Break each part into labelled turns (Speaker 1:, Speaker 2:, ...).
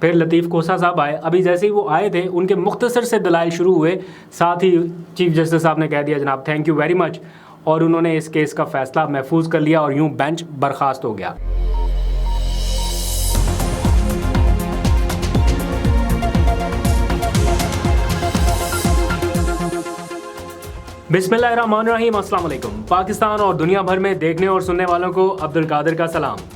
Speaker 1: फिर लतीफ़ खोसा साहब आए। अभी जैसे ही वो आए थे उनके मुख्तसर से दलाइल शुरू हुए, साथ ही चीफ जस्टिस साहब ने कह दिया जनाब थैंक यू वेरी मच, और उन्होंने इस केस का फैसला महफूज कर लिया और यूं बेंच बर्खास्त हो गया। बिस्मिल्लाहिर्रहमानिर्रहीम, अस्सलाम वालेकुम। पाकिस्तान और दुनिया भर में देखने और सुनने वालों को अब्दुल कादिर का सलाम।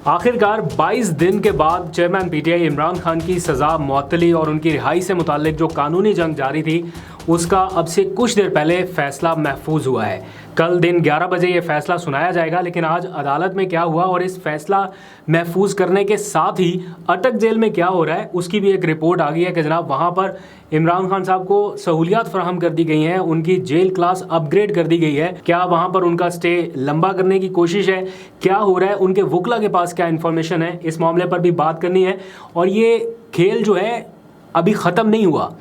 Speaker 1: आखिरकार 22 दिन के बाद चेयरमैन पीटीआई इमरान खान की सज़ा मुअत्तली और उनकी रिहाई से मुताल्लिक जो कानूनी जंग जारी थी उसका अब से कुछ देर पहले फ़ैसला महफूज हुआ है। कल दिन 11 बजे ये फ़ैसला सुनाया जाएगा, लेकिन आज अदालत में क्या हुआ और इस फ़ैसला महफूज करने के साथ ही अटक जेल में क्या हो रहा है उसकी भी एक रिपोर्ट आ गई है कि जनाब वहाँ पर इमरान खान साहब को सहूलियात फराहम कर दी गई हैं, उनकी जेल क्लास अपग्रेड कर दी गई है। क्या वहाँ पर उनका स्टे लंबा करने की कोशिश है, क्या हो रहा है, उनके वकला के पास क्या इन्फॉर्मेशन है, इस मामले पर भी बात करनी है। और ये खेल जो है अभी ख़त्म नहीं हुआ,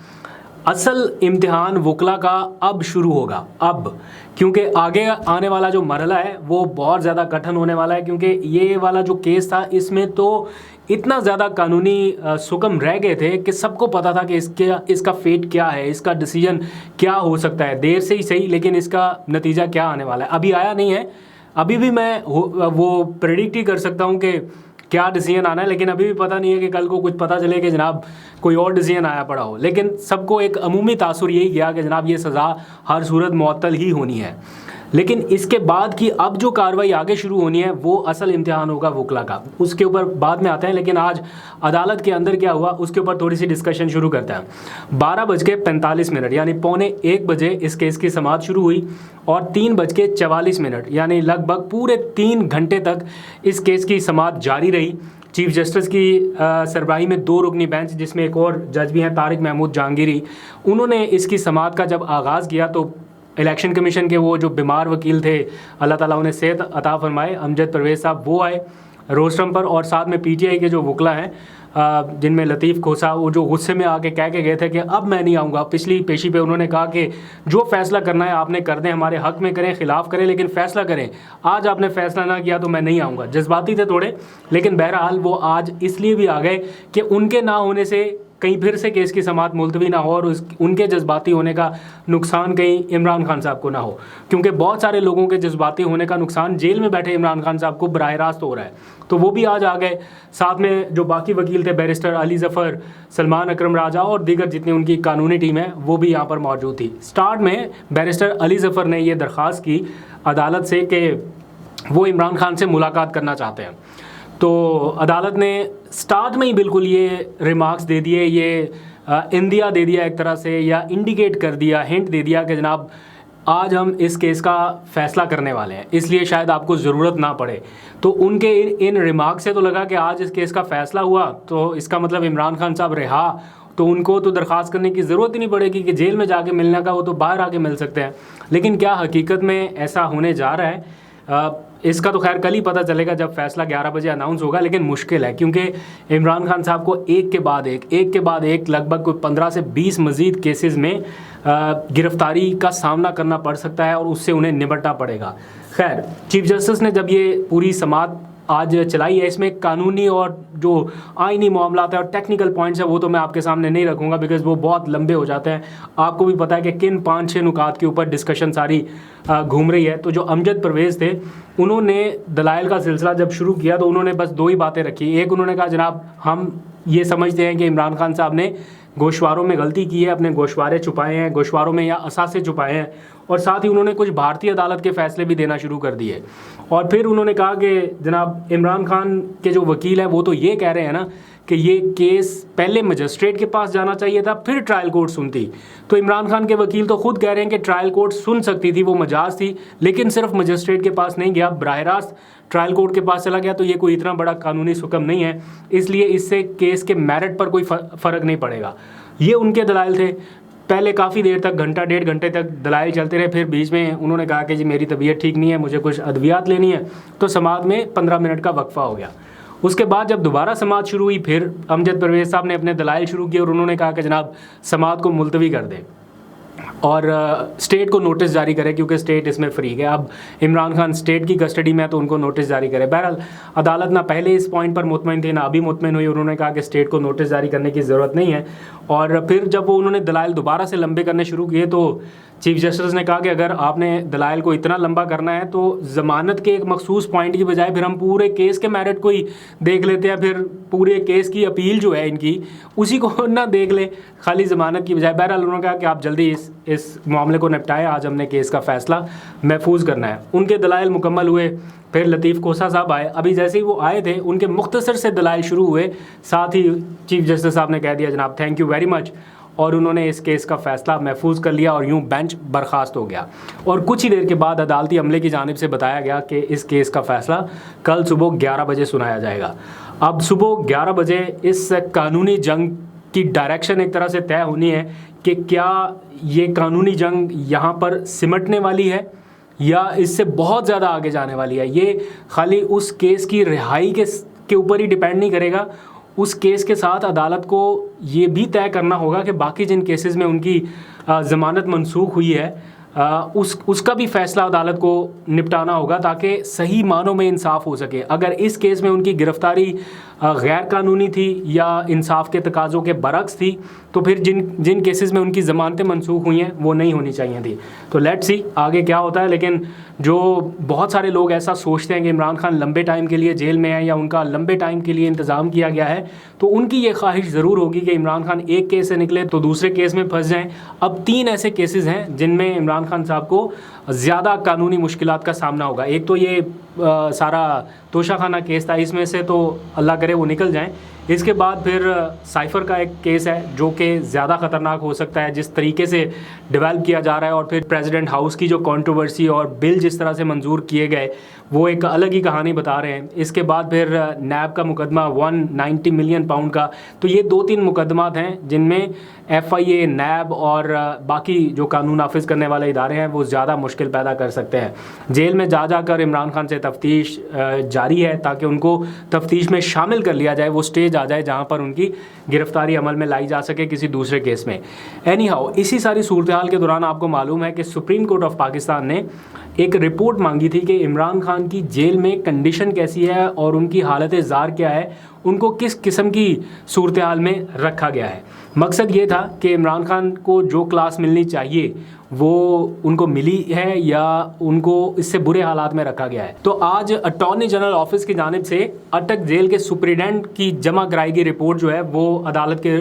Speaker 1: असल इम्तिहान वकला का अब शुरू होगा, अब क्योंकि आगे आने वाला जो मरहला है वो बहुत ज़्यादा कठिन होने वाला है, क्योंकि ये वाला जो केस था इसमें तो इतना ज़्यादा कानूनी सुकम रह गए थे कि सबको पता था कि इसका फेट क्या है, इसका डिसीजन क्या हो सकता है, देर से ही सही लेकिन इसका नतीजा क्या आने वाला है अभी आया नहीं है। अभी भी मैं वो प्रेडिक्ट ही कर सकता हूँ कि क्या डिसीजन आना है, लेकिन अभी भी पता नहीं है कि कल को कुछ पता चले कि जनाब कोई और डिसीजन आया पड़ा हो। लेकिन सबको एक अमूमी तासुर यही गया कि जनाब ये सज़ा हर सूरत मुअत्तल ही होनी है। लेकिन इसके बाद की अब जो कार्रवाई आगे शुरू होनी है वो असल इम्तिहान होगा वकला का, उसके ऊपर बाद में आते हैं। लेकिन आज अदालत के अंदर क्या हुआ उसके ऊपर थोड़ी सी डिस्कशन शुरू करते हैं। 12:45 यानी 12:45 बजे इस केस की समाअत शुरू हुई और 3:44 यानी लगभग पूरे 3 घंटे तक इस केस की समाअत जारी रही। चीफ जस्टिस की सरबराही में 2 रुकनी बेंच, जिसमें एक और जज भी हैं तारिक महमूद जहांगीरी, उन्होंने इसकी समाअत का जब आगाज़ किया तो इलेक्शन कमीशन के वो जो बीमार वकील थे, अल्लाह ताला उन्हें सेहत अता फरमाए, अमजद परवेज़ साहब, वो आए रोस्टम पर, और साथ में पीटीआई के जो वकला हैं जिनमें लतीफ़ खोसा, वो जो गुस्से में आके कह के गए थे कि अब मैं नहीं आऊँगा। पिछली पेशी पे उन्होंने कहा कि जो फ़ैसला करना है आपने कर दें, हमारे हक़ में करें, ख़िलाफ़ करें, लेकिन फ़ैसला करें। आज आपने फ़ैसला ना किया तो मैं नहीं आऊँगा। जज्बाती थे थोड़े, लेकिन बहरहाल वो आज इसलिए भी आ गए कि उनके ना होने से कहीं फिर से केस की समाअत मुलतवी ना हो और उनके जज्बाती होने का नुकसान कहीं इमरान खान साहब को ना हो, क्योंकि बहुत सारे लोगों के जज्बाती होने का नुकसान जेल में बैठे इमरान खान साहब को बराह रास्त हो रहा है। तो वो भी आज आ गए। साथ में जो बाकी वकील थे, बैरिस्टर अली ज़फ़र, सलमान अकरम राजा और दीगर जितनी उनकी कानूनी टीम है वो भी यहाँ पर मौजूद थी। स्टार्ट में बैरिस्टर अली ज़फ़र ने ये दरख्वास्त की अदालत से कि वो इमरान खान से मुलाकात करना चाहते हैं। तो अदालत ने स्टार्ट में ही बिल्कुल ये रिमार्क्स दे दिए, ये इंदिया दे दिया एक तरह से, या इंडिकेट कर दिया, हिंट दे दिया कि जनाब आज हम इस केस का फ़ैसला करने वाले हैं, इसलिए शायद आपको ज़रूरत ना पड़े। तो उनके इन रिमार्क से तो लगा कि आज इस केस का फ़ैसला हुआ तो इसका मतलब इमरान खान साहब रिहा, तो उनको तो दरख्वास्त करने की ज़रूरत ही नहीं पड़ेगी कि जेल में जाके मिलने का, वो तो बाहर आके मिल सकते हैं। लेकिन क्या हकीकत में ऐसा होने जा रहा है इसका तो खैर कल ही पता चलेगा जब फैसला 11 बजे अनाउंस होगा। लेकिन मुश्किल है, क्योंकि इमरान खान साहब को एक के बाद एक लगभग कोई 15 से 20 मज़ीद केसेस में गिरफ्तारी का सामना करना पड़ सकता है और उससे उन्हें निपटना पड़ेगा। खैर, चीफ जस्टिस ने जब ये पूरी समाअत आज चलाई है, इसमें कानूनी और जो आइनी मामलात है और टेक्निकल पॉइंट्स है वो तो मैं आपके सामने नहीं रखूँगा, बिकॉज़ वो बहुत लंबे हो जाते हैं। आपको भी पता है कि किन 5-6 नुकात के ऊपर डिस्कशन सारी घूम रही है। तो जो अमजद परवेज़ थे उन्होंने दलाइल का सिलसिला जब शुरू किया तो उन्होंने बस 2 ही बातें रखी। एक, उन्होंने कहा जनाब हम ये समझते हैं कि इमरान खान साहब ने गोशवारों में गलती की है, अपने गोशवारे छुपाए हैं, गोशवारों में या असासे छुपाए हैं, और साथ ही उन्होंने कुछ भारतीय अदालत के फ़ैसले भी देना शुरू कर दिए। और फिर उन्होंने कहा कि जनाब इमरान खान के जो वकील हैं वो तो ये कह रहे हैं ना कि ये केस पहले मजिस्ट्रेट के पास जाना चाहिए था, फिर ट्रायल कोर्ट सुनती। तो इमरान खान के वकील तो खुद कह रहे हैं कि ट्रायल कोर्ट सुन सकती थी, वो मजाज थी, लेकिन सिर्फ मजिस्ट्रेट के पास नहीं गया, बराह रास्त ट्रायल कोर्ट के पास चला गया। तो ये कोई इतना बड़ा कानूनी सुकम नहीं है, इसलिए इससे केस के मेरिट पर कोई फ़र्क नहीं पड़ेगा। ये उनके दलाइल थे। पहले काफ़ी देर तक, घंटा 1.5 घंटे तक दलाइल चलते रहे। फिर बीच में उन्होंने कहा कि जी मेरी तबीयत ठीक नहीं है, मुझे कुछ अद्वियात लेनी है, तो समाअत में 15 मिनट का वक्फा हो गया। उसके बाद जब दोबारा समाअत शुरू हुई, फिर अमजद परवेज़ साहब ने अपने दलाइल शुरू किए और उन्होंने कहा कि जनाब समाअत को मुलतवी कर दें। और स्टेट को नोटिस जारी करे, क्योंकि स्टेट इसमें फ्री है। अब इमरान खान स्टेट की कस्टडी में है तो उनको नोटिस जारी करे। बहरहाल अदालत ना पहले इस पॉइंट पर मुतमईन थी ना अभी मुतमईन हुई। उन्होंने कहा कि स्टेट को नोटिस जारी करने की ज़रूरत नहीं है। और फिर जब वो उन्होंने दलाइल दोबारा से लंबे करने शुरू किए तो चीफ जस्टिस ने कहा कि अगर आपने दलाइल को इतना लंबा करना है तो ज़मानत के एक मखसूस पॉइंट की बजाय फिर हम पूरे केस के मेरिट को ही देख लेते हैं, फिर पूरे केस की अपील जो है इनकी उसी को ना देख ले, खाली ज़मानत की बजाय। बहरहाल उन्होंने कहा कि आप जल्दी इस मामले को निपटाएं, आज हमने केस का फ़ैसला महफूज करना है। उनके दलाइल मुकम्मल हुए, फिर लतीफ़ कोसा साहब आए। अभी जैसे ही वो आए थे उनके मुख्तसर से दलाइल शुरू हुए, साथ ही चीफ जस्टिस साहब ने कह दिया जनाब थैंक यू वेरी मच, और उन्होंने इस केस का फ़ैसला महफूज कर लिया और यूं बेंच बर्खास्त हो गया। और कुछ ही देर के बाद अदालती अमले की जानिब से बताया गया कि इस केस का फ़ैसला कल सुबह 11 बजे सुनाया जाएगा। अब सुबह 11 बजे इस कानूनी जंग की डायरेक्शन एक तरह से तय होनी है कि क्या ये कानूनी जंग यहाँ पर सिमटने वाली है या इससे बहुत ज़्यादा आगे जाने वाली है। ये खाली उस केस की रिहाई के ऊपर ही डिपेंड नहीं करेगा, उस केस के साथ अदालत को ये भी तय करना होगा कि बाकी जिन केसेस में उनकी ज़मानत मनसूख हुई है उसका भी फ़ैसला अदालत को निपटाना होगा ताकि सही मानों में इंसाफ हो सके। अगर इस केस में उनकी गिरफ़्तारी गैर कानूनी थी या इंसाफ के तकाज़ों के बरक्स थी तो फिर जिन केसेस में उनकी ज़मानतें मनसूख हुई हैं वो नहीं होनी चाहिए थी। तो लेट्स सी आगे क्या होता है। लेकिन जो बहुत सारे लोग ऐसा सोचते हैं कि इमरान खान लंबे टाइम के लिए जेल में है या उनका लंबे टाइम के लिए इंतज़ाम किया गया है, तो उनकी ये ख्वाहिश ज़रूर होगी कि इमरान खान एक केस से निकले तो दूसरे केस में फंस जाएँ। अब 3 ऐसे केसेस हैं जिनमें इमरान खान साहब को ज़्यादा कानूनी मुश्किलात का सामना होगा। एक तो ये सारा तोशाखाना केस था, इसमें से तो अल्लाह करे वो निकल जाएं। इसके बाद फिर साइफ़र का एक केस है जो कि ज़्यादा ख़तरनाक हो सकता है, जिस तरीके से डेवलप किया जा रहा है, और फिर प्रेसिडेंट हाउस की जो कंट्रोवर्सी और बिल जिस तरह से मंजूर किए गए वो एक अलग ही कहानी बता रहे हैं। इसके बाद फिर नैब का मुकदमा 190 मिलियन पाउंड का। तो ये 2-3 मुकदमात हैं जिनमें FIA, नैब और बाकी जो कानून नाफिज करने वाले इदारे हैं वो ज़्यादा मुश्किल पैदा कर सकते हैं। जेल में जाकर इमरान खान से तफ्तीश जारी है ताकि उनको तफ्तीश में शामिल कर लिया जाए, वो स्टेज आ जाए जहां पर उनकी गिरफ्तारी अमल में लाई जा सके किसी दूसरे केस में। एनी हाउ, इसी सारी सूरत हाल के दौरान आपको मालूम है कि सुप्रीम कोर्ट ऑफ पाकिस्तान ने एक रिपोर्ट मांगी थी कि इमरान खान की जेल में कंडीशन कैसी है और उनकी हालत ज़ार क्या है, उनको किस किस्म की सूरत हाल में रखा गया है। मकसद ये था कि इमरान खान को जो क्लास मिलनी चाहिए वो उनको मिली है या उनको इससे बुरे हालात में रखा गया है। तो आज अटॉर्नी जनरल ऑफिस की जानिब से अटक जेल के सुप्रीडेंट की जमा कराई गई रिपोर्ट जो है वो अदालत के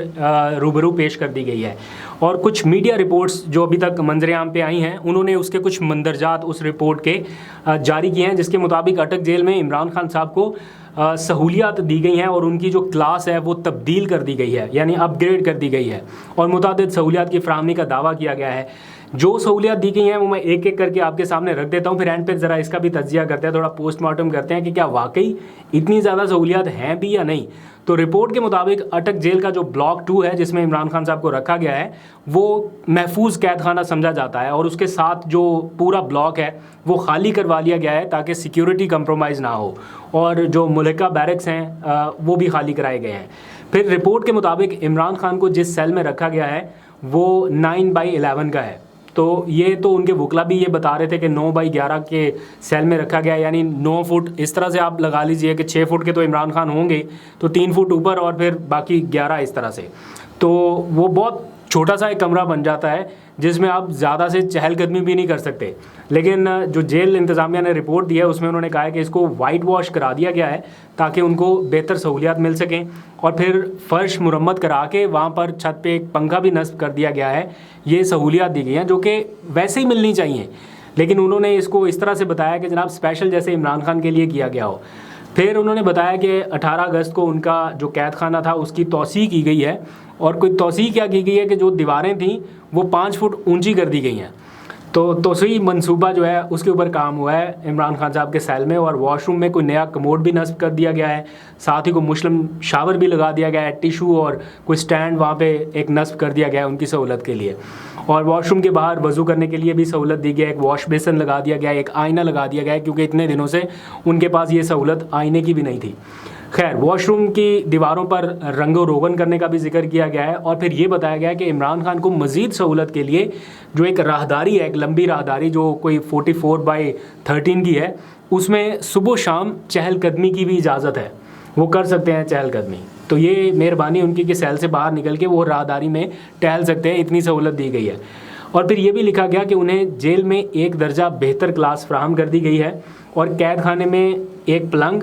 Speaker 1: रूबरू पेश कर दी गई है। और कुछ मीडिया रिपोर्ट्स जो अभी तक मंजरेआम पे आई हैं उन्होंने उसके कुछ मंदरजात उस रिपोर्ट के जारी किए हैं, जिसके मुताबिक अटक जेल में इमरान खान साहब को सहूलियात दी गई हैं और उनकी जो क्लास है वो तब्दील कर दी गई है, यानी अपग्रेड कर दी गई है, और मुतादिद सहूलियात की फराहमी का दावा किया गया है। जो सहूलियात दी गई हैं वो मैं एक एक करके आपके सामने रख देता हूँ, फिर एंड पे ज़रा इसका भी तज्जिया करते हैं, थोड़ा पोस्टमार्टम करते हैं कि क्या वाकई इतनी ज़्यादा सहूलियात हैं भी या नहीं। तो रिपोर्ट के मुताबिक अटक जेल का जो ब्लॉक 2 है जिसमें इमरान खान साहब को रखा गया है वो महफूज कैद खाना समझा जाता है, और उसके साथ जो पूरा ब्लॉक है वो खाली करवा लिया गया है ताकि सिक्योरिटी कंप्रोमाइज़ ना हो, और जो मुल्का बैरक्स हैं वो भी खाली कराए गए हैं। फिर रिपोर्ट के मुताबिक इमरान खान को जिस सेल में रखा गया है वो 9/11 का है। तो ये तो उनके वकला भी ये बता रहे थे कि 9/11 के सेल में रखा गया, यानी 9 फुट, इस तरह से आप लगा लीजिए कि 6 फुट के तो इमरान खान होंगे, तो 3 फुट ऊपर और फिर बाकी 11 इस तरह से। तो वो बहुत छोटा सा एक कमरा बन जाता है जिसमें आप ज़्यादा से चहलकदमी भी नहीं कर सकते। लेकिन जो जेल इंतज़ामिया ने रिपोर्ट दी है उसमें उन्होंने कहा है कि इसको वाइट वॉश करा दिया गया है ताकि उनको बेहतर सहूलियात मिल सकें, और फिर फ़र्श मुरम्मत करा के वहाँ पर छत पे एक पंखा भी नस्ब कर दिया गया है। ये सहूलियात दी गई हैं जो कि वैसे ही मिलनी चाहिए, लेकिन उन्होंने इसको इस तरह से बताया कि जनाब स्पेशल जैसे इमरान खान के लिए किया गया हो। फिर उन्होंने बताया कि 18 अगस्त को उनका जो कैद खाना था उसकी तौसीह की गई है, और कोई तौसीह क्या की गई है कि जो दीवारें थीं वो 5 फुट ऊंची कर दी गई हैं। तो तौसीह मंसूबा जो है उसके ऊपर काम हुआ है इमरान खान साहब के सेल में, और वॉशरूम में कोई नया कमोड भी नस्ब कर दिया गया है, साथ ही कोई मुस्लिम शावर भी लगा दिया गया है, टिशू और कोई स्टैंड वहाँ पे एक नस्ब कर दिया गया है उनकी सहूलत के लिए, और वॉशरूम के बाहर वज़ू करने के लिए भी सहूलत दी गई है, एक वॉश बेसन लगा दिया गया है, एक आईना लगा दिया गया है, क्योंकि इतने दिनों से उनके पास ये सहूलत आईने की भी नहीं थी। खैर, वॉशरूम की दीवारों पर रंगो रोगन करने का भी जिक्र किया गया है और फिर ये बताया गया है कि इमरान खान को मज़ीद सहूलत के लिए जो एक राहदारी है, एक लंबी राहदारी जो कोई 44/13 की है, उसमें सुबह शाम चहलकदमी की भी इजाज़त है, वो कर सकते हैं चहलकदमी। तो ये मेहरबानी उनकी कि सेल से बाहर निकल के वो राहदारी में टहल सकते हैं, इतनी सहूलत दी गई है। और फिर ये भी लिखा गया कि उन्हें जेल में एक दर्जा बेहतर क्लास फ्राहम कर दी गई है और कैद खाने में एक पलंग,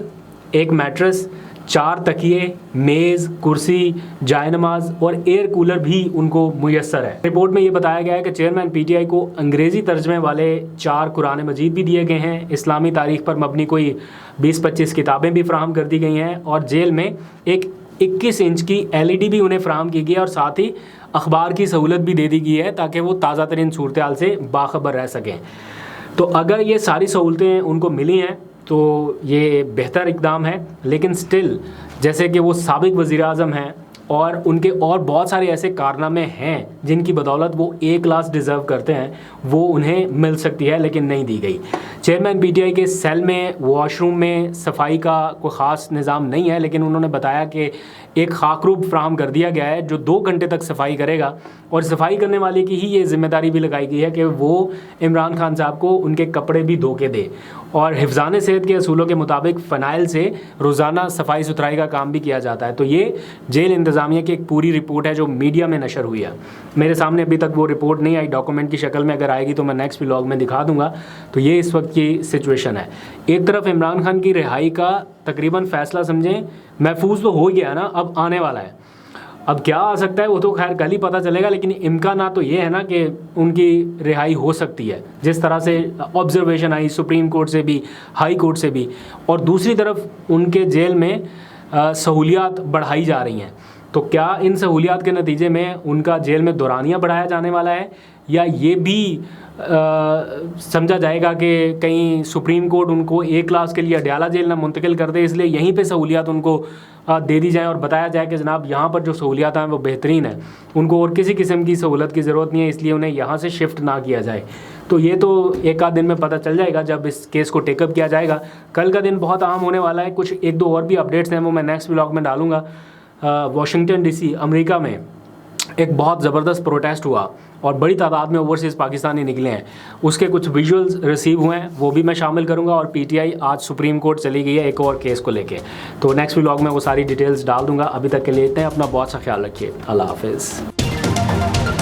Speaker 1: एक मैट्रेस, 4 तकिए, मेज़, कुर्सी, जायनमाज और एयर कूलर भी उनको मुयस्सर है। रिपोर्ट में ये बताया गया है कि चेयरमैन पीटीआई को अंग्रेज़ी तर्जमे वाले 4 कुरान मजीद भी दिए गए हैं। इस्लामी तारीख पर मबनी कोई 20-25 किताबें भी फ्राहम कर दी गई हैं और जेल में एक 21 इंच की LED भी उन्हें फ्राहम की गई है और साथ ही अखबार की सहूलत भी दे दी गई है ताकि वो ताज़ा तरीन सूरत हाल से बाखबर रह सकें। तो अगर ये सारी सहूलतें उनको मिली हैं तो ये बेहतर इकदाम है, लेकिन स्टिल जैसे कि वो साबिक वज़ीर-ए-आज़म हैं और उनके और बहुत सारे ऐसे कारनामे हैं जिनकी बदौलत वो A क्लास डिज़र्व करते हैं, वो उन्हें मिल सकती है लेकिन नहीं दी गई। चेयरमैन पीटीआई के सेल में वॉशरूम में सफाई का कोई ख़ास निज़ाम नहीं है, लेकिन उन्होंने बताया कि एक खाकरूब फ्राहम कर दिया गया है जो 2 घंटे तक सफाई करेगा और सफाई करने वाले की ही ये जिम्मेदारी भी लगाई गई है कि वो इमरान खान साहब को उनके कपड़े भी धो के दे और हिफ्ज़ान सेहत के असूलों के मुताबिक फ़नाइल से रोज़ाना सफाई सुथराई का काम भी किया जाता है। तो ये जेल इंतज़ामिया की एक पूरी रिपोर्ट है जो मीडिया में नशर हुई है। मेरे सामने अभी तक वो रिपोर्ट नहीं आई, डॉक्यूमेंट की शक्ल में अगर आएगी तो मैं नेक्स्ट व्लॉग में दिखा दूंगा। तो ये इस वक्त की सिचुएशन है। एक तरफ इमरान खान की रिहाई का तकरीबन फ़ैसला समझें महफूज तो हो गया ना, अब आने वाला है। अब क्या आ सकता है वो तो खैर कल ही पता चलेगा, लेकिन इम्कान तो ये है ना कि उनकी रिहाई हो सकती है, जिस तरह से ऑब्जर्वेशन आई सुप्रीम कोर्ट से भी, हाई कोर्ट से भी, और दूसरी तरफ उनके जेल में सहूलियात बढ़ाई जा रही हैं। तो क्या इन सहूलियात के नतीजे में उनका जेल में दौरानिया बढ़ाया जाने वाला है या ये भी समझा जाएगा कि कहीं सुप्रीम कोर्ट उनको A क्लास के लिए अडयाला जेल ना मुंतकिल कर दे, इसलिए यहीं पे सहूलियात उनको दे दी जाए और बताया जाए कि जनाब यहाँ पर जो सहूलियात हैं वो बेहतरीन है, उनको और किसी किस्म की सहूलत की ज़रूरत नहीं है, इसलिए उन्हें यहाँ से शिफ्ट ना किया जाए। तो ये तो एक आध दिन में पता चल जाएगा जब इस केस को टेकअप किया जाएगा। कल का दिन बहुत अहम होने वाला है। कुछ 1-2 और भी अपडेट्स हैं वो मैं नेक्स्ट व्लॉग में डालूँगा। वाशिंगटन DC अमेरिका में एक बहुत ज़बरदस्त प्रोटेस्ट हुआ और बड़ी तादाद में ओवरसीज़ पाकिस्तानी निकले हैं, उसके कुछ विजुअल्स रिसीव हुए हैं, वो भी मैं शामिल करूंगा। और पीटीआई आज सुप्रीम कोर्ट चली गई है एक और केस को लेके, तो नेक्स्ट व्लॉग में वो सारी डिटेल्स डाल दूंगा। अभी तक के लिए इतना, अपना बहुत सा ख्याल रखिए। अल्लाह हाफिज़।